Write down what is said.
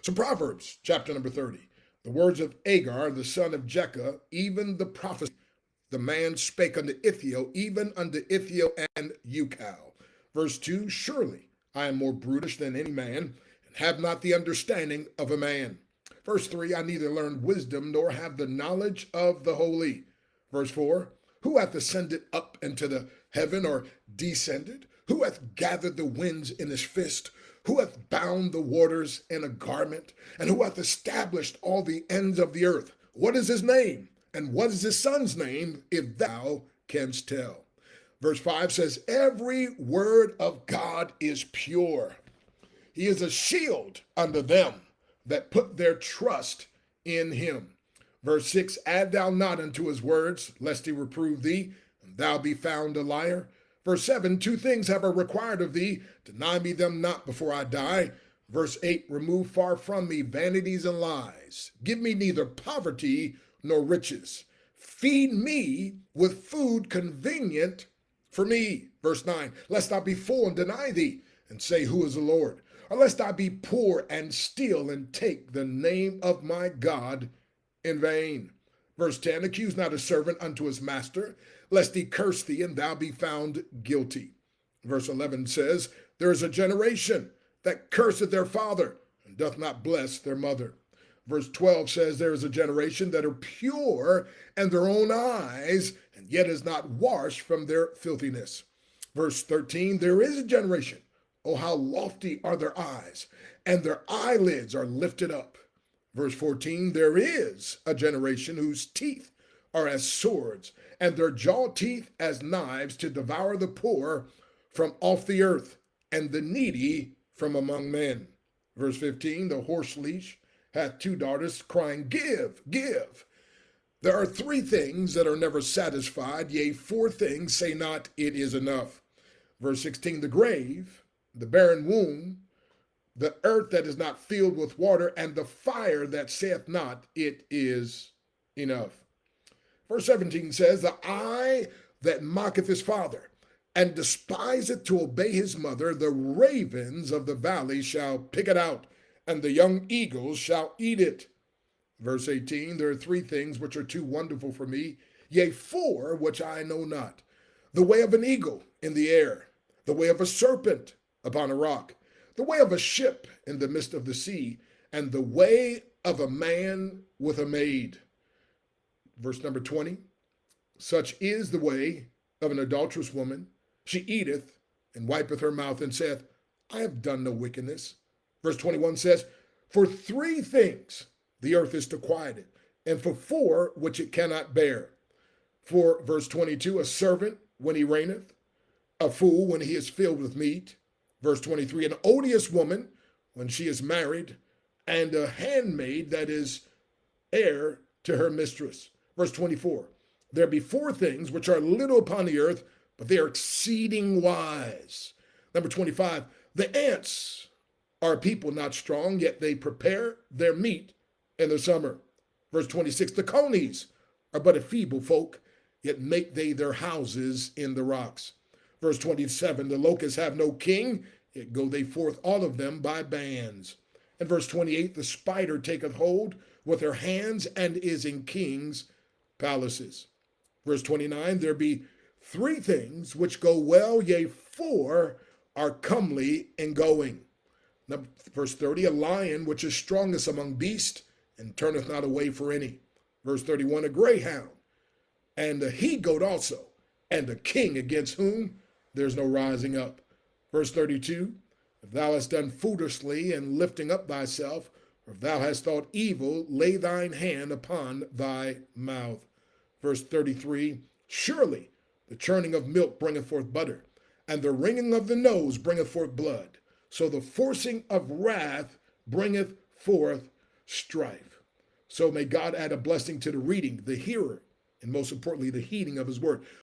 So Proverbs chapter number 30. The words of Agar, the son of Jekah, even the prophecy, the man spake unto Ithiel, even unto Ithiel and Ucal. Verse 2, surely I am more brutish than any man, and have not the understanding of a man. Verse 3, I neither learned wisdom nor have the knowledge of the holy. Verse 4, who hath ascended up into the heaven, or descended? Who hath gathered the winds in his fist? Who hath bound the waters in a garment? And who hath established all the ends of the earth? What is his name? And what is his son's name, if thou canst tell? Verse 5 says, every word of God is pure. He is a shield unto them that put their trust in him. Verse 6, add thou not unto his words, lest he reprove thee, and thou be found a liar. Verse 7, two things have I required of thee, deny me them not before I die. Verse 8, remove far from me vanities and lies. Give me neither poverty nor riches. Feed me with food convenient for me. Verse 9, lest I be full and deny thee, and say, who is the Lord? Or lest I be poor and steal and take the name of my God in vain. Verse 10, accuse not a servant unto his master, lest he curse thee and thou be found guilty. Verse 11 says, there is a generation that curseth their father and doth not bless their mother. Verse 12 says, there is a generation that are pure in their own eyes, and yet is not washed from their filthiness. Verse 13, there is a generation, oh, how lofty are their eyes, and their eyelids are lifted up. Verse 14, there is a generation whose teeth are as swords, and their jaw teeth as knives, to devour the poor from off the earth, and the needy from among men. Verse 15, the horse leash hath two daughters, crying, give, give. There are three things that are never satisfied, yea, four things say not, it is enough. Verse 16, the grave, the barren womb, the earth that is not filled with water, and the fire that saith not, it is enough. Verse 17 says, the eye that mocketh his father, and despiseth to obey his mother, the ravens of the valley shall pick it out, and the young eagles shall eat it. Verse 18, there are three things which are too wonderful for me, yea, four which I know not. The way of an eagle in the air, the way of a serpent upon a rock, the way of a ship in the midst of the sea, and the way of a man with a maid. Verse number 20, such is the way of an adulterous woman. She eateth and wipeth her mouth and saith, I have done no wickedness. Verse 21 says, for three things the earth is to quiet it, and for four which it cannot bear. For, verse 22, a servant when he reigneth, a fool when he is filled with meat. Verse 23, an odious woman when she is married, and a handmaid that is heir to her mistress. Verse 24, there be four things which are little upon the earth, but they are exceeding wise. Number 25, the ants are a people not strong, yet they prepare their meat in the summer. Verse 26, the conies are but a feeble folk, yet make they their houses in the rocks. Verse 27, the locusts have no king, yet go they forth all of them by bands. And verse 28, the spider taketh hold with her hands and is in kings' palaces. Verse 29, there be three things which go well, yea, four are comely in going. Verse 30, a lion which is strongest among beasts, and turneth not away for any. Verse 31, a greyhound, and a he-goat also, and a king against whom there's no rising up. Verse 32, if thou hast done foolishly in lifting up thyself, or if thou hast thought evil, lay thine hand upon thy mouth. Verse 33, surely the churning of milk bringeth forth butter, and the wringing of the nose bringeth forth blood. So the forcing of wrath bringeth forth strife. So may God add a blessing to the reading, the hearer, and most importantly, the heeding of his word.